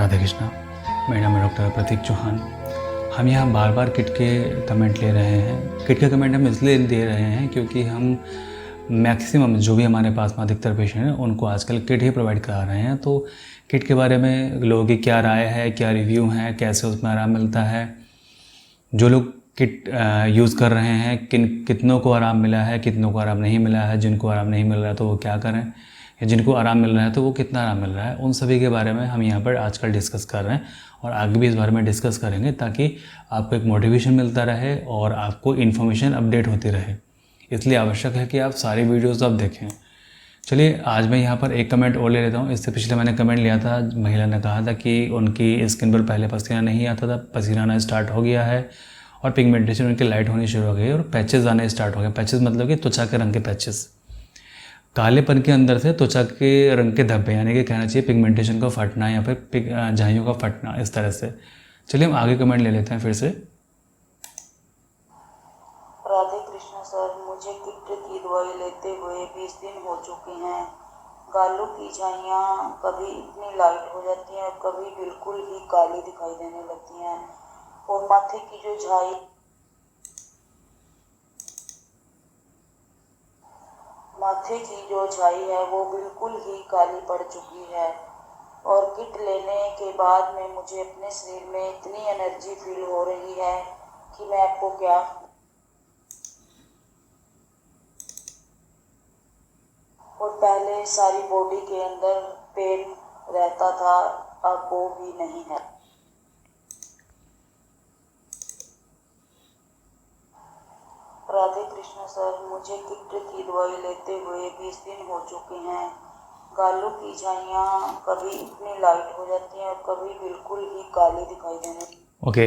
राधे कृष्णा। मेरा नाम है डॉक्टर प्रतीक चौहान। हम यहाँ बार बार किट के कमेंट ले रहे हैं। किट के कमेंट हम इसलिए दे रहे हैं क्योंकि हम मैक्सिमम जो भी हमारे पास में अधिकतर पेशेंट हैं उनको आजकल किट ही प्रोवाइड करा रहे हैं। तो किट के बारे में लोगों की क्या राय है, क्या रिव्यू है, कैसे उसमें आराम मिलता है, जो लोग किट यूज़ कर रहे हैं कितनों को आराम मिला है, कितनों को आराम नहीं मिला है, जिनको आराम नहीं मिल रहा है तो वो क्या करें, या जिनको आराम मिल रहा है तो वो कितना आराम मिल रहा है, उन सभी के बारे में हम यहाँ पर आजकल डिस्कस कर रहे हैं और आगे भी इस बारे में डिस्कस करेंगे ताकि आपको एक मोटिवेशन मिलता रहे और आपको इन्फॉर्मेशन अपडेट होती रहे। इसलिए आवश्यक है कि आप सारी वीडियोज़ आप देखें। चलिए आज मैं यहाँ पर एक कमेंट और ले लेता हूँ। इससे पिछले मैंने कमेंट लिया था, महिला ने कहा था कि उनकी स्किन पर पहले पसीना नहीं आता था, पसीना आना स्टार्ट हो गया है और पिगमेंटेशन उनकी लाइट होनी शुरू हो गई और पैचेस आने स्टार्ट हो गए। पैचेस मतलब कि त्वचा के रंग के पैचेस, कालेपन के अंदर से त्वचा के रंग के धब्बे, यानी कि कहना चाहिए पिगमेंटेशन का फटना या फिर झाइयों का फटना, इस तरह से। चलिए हम आगे कमेंट ले लेते हैं फिर से। राधे कृष्ण सर, मुझे किट की दवाई लेते हुए 20 दिन हो चुके हैं। गालों की झाइयाँ कभी इतनी लाइट हो जाती हैं और कभी बिल्कुल ही काली दिखाई देने लगती हैं और माथे की जो झाई है वो बिल्कुल ही काली पड़ चुकी है। और किट लेने के बाद में मुझे अपने शरीर में इतनी एनर्जी फील हो रही है कि मैं आपको क्या, और पहले सारी बॉडी के अंदर पेन रहता था, अब वो भी नहीं है। राधे कृष्ण सर, मुझे किट की दवाई लेते हुए 20 दिन हो चुके हैं। गालों की झाइयाँ कभी इतनी लाइट हो जाती हैं और कभी बिल्कुल ही काली दिखाई देने। ओके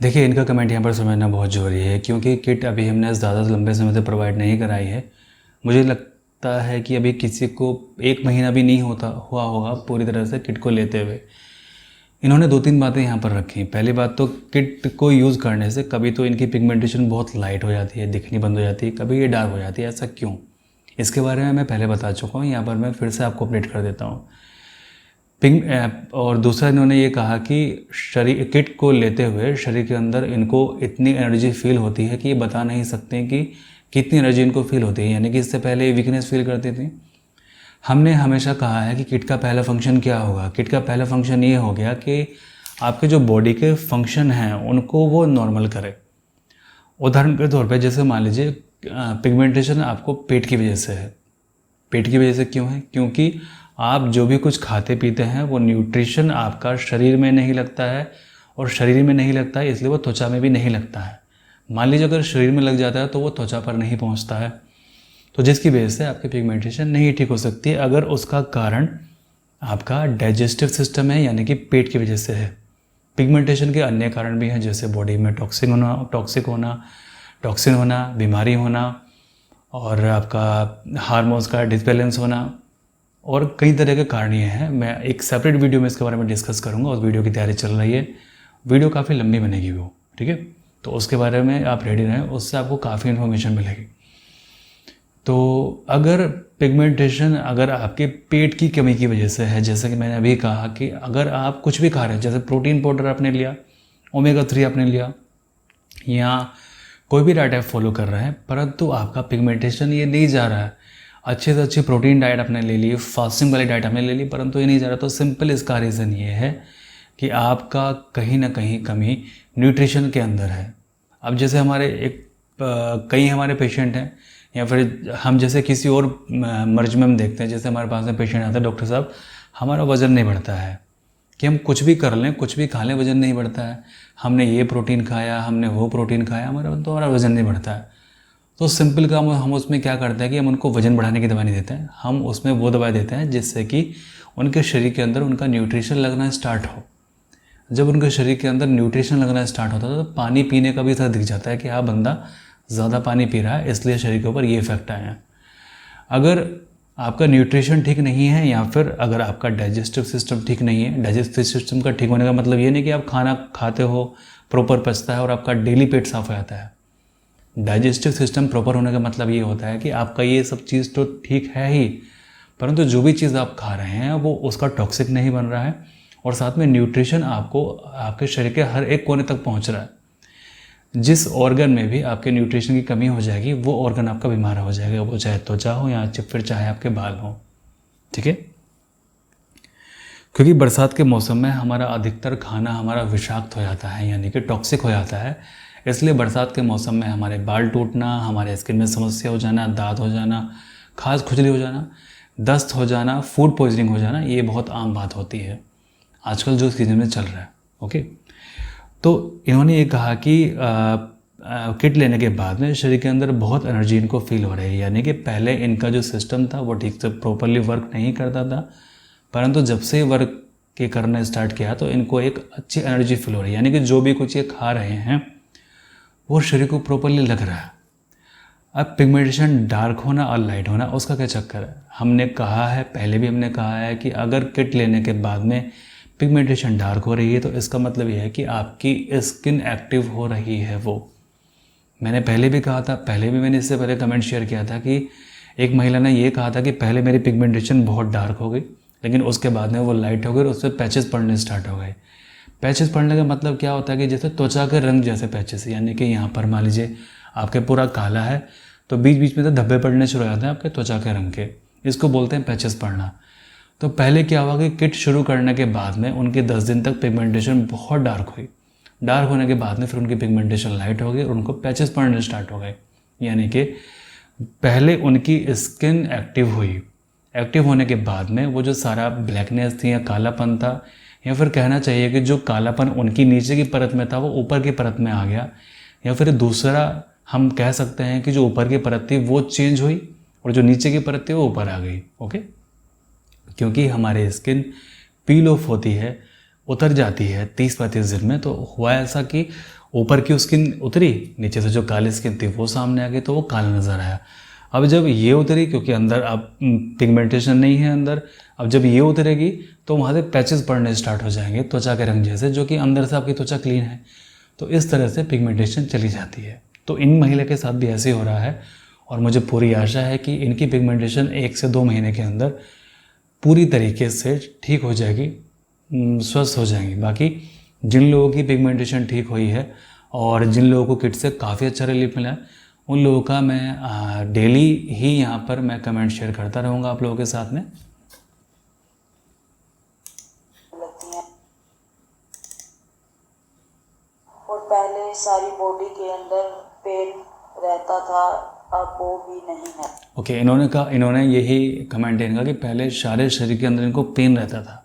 देखिए, इनका कमेंट यहाँ पर समझना बहुत ज़रूरी है क्योंकि किट अभी हमने ज़्यादा लंबे समय से प्रोवाइड नहीं कराई है। मुझे लगता है कि अभी किसी को 1 महीना भी नहीं हुआ होगा पूरी तरह से किट को लेते हुए। इन्होंने 2-3 बातें यहाँ पर रखी। पहली बात तो किट को यूज़ करने से कभी तो इनकी पिगमेंटेशन बहुत लाइट हो जाती है, दिखनी बंद हो जाती है, कभी ये डार्क हो जाती है। ऐसा क्यों, इसके बारे में मैं पहले बता चुका हूँ, यहाँ पर मैं फिर से आपको अपडेट कर देता हूँ। और दूसरा इन्होंने ये कहा कि किट को लेते हुए शरीर के अंदर इनको इतनी एनर्जी फील होती है कि ये बता नहीं सकते कि कितनी एनर्जी इनको फील होती है, यानी कि इससे पहले वीकनेस फील करती थी। हमने हमेशा कहा है कि किट का पहला फंक्शन क्या होगा। किट का पहला फंक्शन ये हो गया कि आपके जो बॉडी के फंक्शन हैं उनको वो नॉर्मल करे। उदाहरण के तौर पे जैसे मान लीजिए पिगमेंटेशन आपको पेट की वजह से है। पेट की वजह से क्यों है? क्योंकि आप जो भी कुछ खाते पीते हैं वो न्यूट्रिशन आपका शरीर में नहीं लगता है, और शरीर में नहीं लगता है इसलिए वो त्वचा में भी नहीं लगता है। मान लीजिए अगर शरीर में लग जाता है तो वो त्वचा पर नहीं पहुंचता है, तो जिसकी वजह से आपकी पिगमेंटेशन नहीं ठीक हो सकती है अगर उसका कारण आपका डाइजेस्टिव सिस्टम है, यानी कि पेट की वजह से है। पिगमेंटेशन के अन्य कारण भी हैं, जैसे बॉडी में टॉक्सिन होना, बीमारी होना, और आपका हार्मोन्स का डिसबैलेंस होना, और कई तरह के कारण ये हैं। मैं एक सेपरेट वीडियो में इसके बारे में डिस्कस करूँगा, उस वीडियो की तैयारी चल रही है। वीडियो काफ़ी लंबी बनेगी वो, ठीक है, तो उसके बारे में आप रेडी रहें, उससे आपको काफ़ी इन्फॉर्मेशन मिलेगी। तो अगर पिगमेंटेशन अगर आपके पेट की कमी की वजह से है, जैसे कि मैंने अभी कहा कि अगर आप कुछ भी खा रहे हैं, जैसे प्रोटीन पाउडर आपने लिया, ओमेगा 3 आपने लिया, या कोई भी डाइट आप फॉलो कर रहे हैं, परंतु आपका पिगमेंटेशन ये नहीं जा रहा है, अच्छे से अच्छी प्रोटीन डाइट आपने ले ली, फास्टिंग वाली डाइट आपने ले ली, परंतु ये नहीं जा रहा, तो सिंपल इसका रीज़न ये है कि आपका कहीं ना कहीं कमी न्यूट्रिशन के अंदर है। अब जैसे कई हमारे पेशेंट हैं, या फिर हम जैसे किसी और मर्ज में हम देखते हैं, जैसे हमारे पास में पेशेंट आता है, डॉक्टर साहब हमारा वज़न नहीं बढ़ता है, कि हम कुछ भी कर लें, कुछ भी खा लें, वज़न नहीं बढ़ता है। हमने ये प्रोटीन खाया, हमने वो प्रोटीन खाया, हमारा वज़न नहीं बढ़ता है। तो सिंपल काम हम उसमें क्या करते हैं कि हम उनको वज़न बढ़ाने की दवा नहीं देते हैं, हम उसमें वो दवाई देते हैं जिससे कि उनके शरीर के अंदर उनका न्यूट्रिशन लगना स्टार्ट हो। जब उनके शरीर के अंदर न्यूट्रिशन लगना स्टार्ट होता है तो पानी पीने का भी असर दिख जाता है कि हाँ, बंदा ज़्यादा पानी पी रहा है, इसलिए शरीर के ऊपर ये इफेक्ट आए हैं। अगर आपका न्यूट्रिशन ठीक नहीं है, या फिर अगर आपका डाइजेस्टिव सिस्टम ठीक नहीं है, डाइजेस्टिव सिस्टम का ठीक होने का मतलब ये नहीं कि आप खाना खाते हो, प्रॉपर पचता है और आपका डेली पेट साफ हो जाता है। डाइजेस्टिव सिस्टम प्रॉपर होने का मतलब ये होता है कि आपका ये सब चीज़ तो ठीक है ही, परंतु जो भी चीज़ आप खा रहे हैं वो उसका टॉक्सिक नहीं बन रहा है और साथ में न्यूट्रिशन आपको आपके शरीर के हर एक कोने तक पहुंच रहा है। जिस ऑर्गन में भी आपके न्यूट्रिशन की कमी हो जाएगी वो ऑर्गन आपका बीमार हो जाएगा, वो चाहे त्वचा हो या फिर चाहे आपके बाल हो। ठीक है, क्योंकि बरसात के मौसम में हमारा अधिकतर खाना हमारा विषाक्त हो जाता है, यानी कि टॉक्सिक हो जाता है। इसलिए बरसात के मौसम में हमारे बाल टूटना, हमारे स्किन में समस्या हो जाना, दाद हो जाना, खाज खुजली हो जाना, दस्त हो जाना, फूड पॉइजनिंग हो जाना, ये बहुत आम बात होती है आजकल जो सीजन में चल रहा है। ओके, तो इन्होंने ये कहा कि किट लेने के बाद में शरीर के अंदर बहुत एनर्जी इनको फील हो रही है, यानी कि पहले इनका जो सिस्टम था वो ठीक से प्रॉपरली वर्क नहीं करता था, परंतु जब से वर्क के करना स्टार्ट किया तो इनको एक अच्छी एनर्जी फील हो रही है, यानी कि जो भी कुछ ये खा रहे हैं वो शरीर को प्रॉपरली लग रहा है। अब पिगमेंटेशन डार्क होना और लाइट होना उसका क्या चक्कर है? हमने कहा है, पहले भी हमने कहा है कि अगर किट लेने के बाद में पिगमेंटेशन डार्क हो रही है तो इसका मतलब यह है कि आपकी स्किन एक्टिव हो रही है। वो मैंने पहले भी कहा था, पहले भी मैंने इससे पहले कमेंट शेयर किया था कि एक महिला ने ये कहा था कि पहले मेरी पिगमेंटेशन बहुत डार्क हो गई लेकिन उसके बाद में वो लाइट हो गई और उस पर पैचेस पड़ने स्टार्ट हो गए। पैचेस पड़ने का मतलब क्या होता है कि जैसे त्वचा के रंग जैसे पैचेस, यानी कि यहाँ पर मान लीजिए आपके पूरा काला है तो बीच बीच में तो धब्बे पड़ने शुरू हो जाते हैं आपके त्वचा के रंग के, इसको बोलते हैं पैचेस पड़ना। तो पहले क्या हुआ कि किट शुरू करने के बाद में उनके 10 दिन तक पिगमेंटेशन बहुत डार्क हुई। डार्क होने के बाद में फिर उनकी पिगमेंटेशन लाइट हो गई और उनको पैचेस पड़ने स्टार्ट हो गए, यानी कि पहले उनकी स्किन एक्टिव हुई। एक्टिव होने के बाद में वो जो सारा ब्लैकनेस थी या कालापन था, या फिर कहना चाहिए कि जो कालापन उनकी नीचे की परत में था वो ऊपर की परत में आ गया, या फिर दूसरा हम कह सकते हैं कि जो ऊपर की परत थी वो चेंज हुई और जो नीचे की परत थी वो ऊपर आ गई। ओके, क्योंकि हमारी स्किन पील ऑफ होती है, उतर जाती है 30-35 दिन में। तो हुआ ऐसा कि ऊपर की स्किन उतरी, नीचे से जो काली स्किन थी वो सामने आ गई तो वो काला नज़र आया। अब जब ये उतरी, क्योंकि अंदर अब पिगमेंटेशन नहीं है अंदर, अब जब ये उतरेगी तो वहाँ से पैचेस पड़ने स्टार्ट हो जाएंगे त्वचा के रंग जैसे, जो कि अंदर से आपकी त्वचा क्लीन है। तो इस तरह से पिगमेंटेशन चली जाती है। तो इन महिला के साथ भी ऐसे हो रहा है और मुझे पूरी आशा है कि इनकी पिगमेंटेशन 1 से 2 महीने के अंदर पूरी तरीके से ठीक हो जाएगी, स्वस्थ हो जाएंगी। बाकी जिन लोगों की पिगमेंटेशन ठीक हुई है और जिन लोगों को किट से काफ़ी अच्छा रिलीफ मिला है उन लोगों का मैं डेली ही यहाँ पर मैं कमेंट शेयर करता रहूँगा आप लोगों के साथ में। लगती हैं और पहले सारी बॉडी के अंदर पेन रहता था, अब वो भी नहीं है। ओके, इन्होंने यही कमेंट इनका कि पहले सारे शरीर के अंदर इनको पेन रहता था,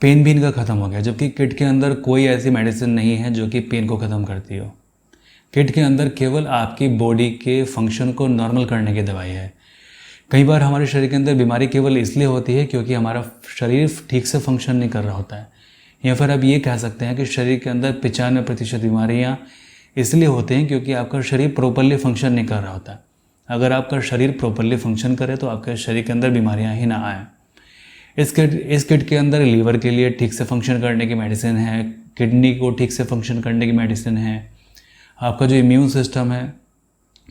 पेन भी इनका ख़त्म हो गया। जबकि किट के अंदर कोई ऐसी मेडिसिन नहीं है जो कि पेन को ख़त्म करती हो। किट के अंदर केवल आपकी बॉडी के फंक्शन को नॉर्मल करने की दवाई है। कई बार हमारे शरीर के अंदर बीमारी केवल इसलिए होती है क्योंकि हमारा शरीर ठीक से फंक्शन नहीं कर रहा होता है, या फिर आप ये कह सकते हैं कि शरीर के अंदर 95% बीमारियाँ इसलिए होते हैं क्योंकि आपका शरीर प्रॉपरली फंक्शन नहीं कर रहा होता है। अगर आपका शरीर प्रॉपरली फंक्शन करे तो आपके शरीर के अंदर बीमारियाँ ही ना आएँ। इस किट के अंदर लीवर के लिए ठीक से फंक्शन करने की मेडिसिन है, किडनी को ठीक से फंक्शन करने की मेडिसिन है, आपका जो इम्यून सिस्टम है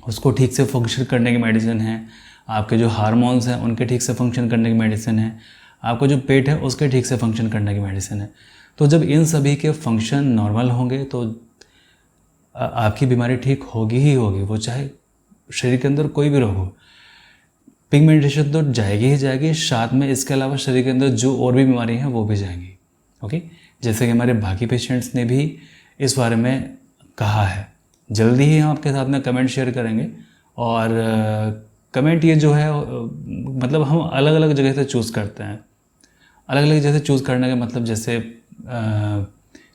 उसको ठीक से फंक्शन करने की मेडिसिन है, आपके जो हार्मोन्स हैं उनके ठीक से फंक्शन करने की मेडिसिन है, आपका जो पेट है उसके ठीक से फंक्शन करने की मेडिसिन है। तो जब इन सभी के फंक्शन नॉर्मल होंगे तो आपकी बीमारी ठीक होगी ही होगी, वो चाहे शरीर के अंदर कोई भी रोग हो। पिगमेंटेशन तो जाएगी ही जाएगी, साथ में इसके अलावा शरीर के अंदर जो और भी बीमारी हैं वो भी जाएंगी। ओके, जैसे कि हमारे बाकी पेशेंट्स ने भी इस बारे में कहा है। जल्दी ही हम आपके साथ में कमेंट शेयर करेंगे और कमेंट ये जो है मतलब हम अलग अलग जगह से चूज़ करते हैं। अलग अलग जगह से चूज़ करने का मतलब जैसे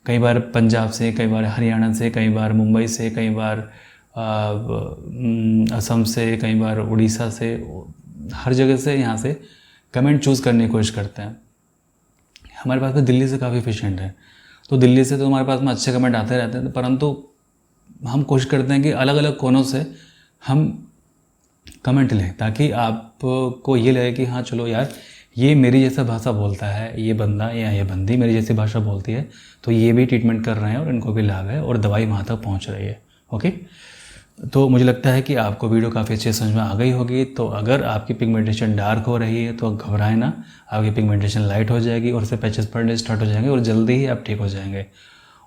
कई बार पंजाब से, कई बार हरियाणा से, कई बार मुंबई से, कई बार असम से, कई बार उड़ीसा से, हर जगह से यहाँ से कमेंट चूज़ करने की कोशिश करते हैं। हमारे पास में दिल्ली से काफ़ी पेशेंट हैं, तो दिल्ली से तो हमारे पास में अच्छे कमेंट आते रहते हैं, परंतु हम कोशिश करते हैं कि अलग अलग कोनों से हम कमेंट लें ताकि आपको ये लगे कि हाँ चलो यार ये मेरी जैसा भाषा बोलता है, ये बंदा या ये बंदी मेरी जैसी भाषा बोलती है, तो ये भी ट्रीटमेंट कर रहे हैं और इनको भी लाभ है और दवाई वहाँ तक पहुँच रही है। ओके, तो मुझे लगता है कि आपको वीडियो काफ़ी अच्छे समझ में आ गई होगी। तो अगर आपकी पिगमेंटेशन डार्क हो रही है तो घबराएं ना, आपकी पिगमेंटेशन लाइट हो जाएगी और उससे पैचेस पड़ने स्टार्ट हो जाएंगे और जल्दी ही आप ठीक हो जाएंगे।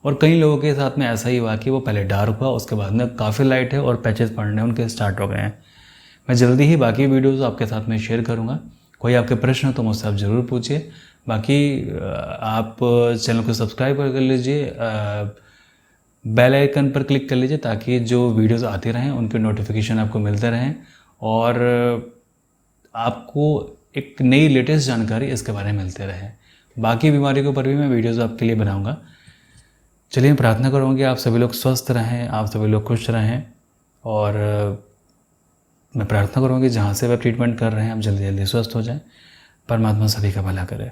और कई लोगों के साथ में ऐसा ही हुआ कि वो पहले डार्क हुआ, उसके बाद में काफ़ी लाइट है और पैचेस पड़ने उनके स्टार्ट हो गए हैं। मैं जल्दी ही बाकी वीडियोज़ आपके साथ में शेयर करूँगा। कोई आपके प्रश्न हो तो मुझसे आप ज़रूर पूछिए। बाकी आप चैनल को सब्सक्राइब कर लीजिए, बेल आइकन पर क्लिक कर लीजिए ताकि जो वीडियोस आते रहें उनके नोटिफिकेशन आपको मिलते रहें और आपको एक नई लेटेस्ट जानकारी इसके बारे में मिलते रहे। बाकी बीमारियों के ऊपर भी मैं वीडियोस आपके लिए बनाऊंगा। चलिए, मैं प्रार्थना करूँगा कि आप सभी लोग स्वस्थ रहें, आप सभी लोग खुश रहें और मैं प्रार्थना करूँगा कि जहाँ से आप ट्रीटमेंट कर रहे हैं आप जल्दी जल्दी स्वस्थ हो जाएं। परमात्मा सभी का भला करे।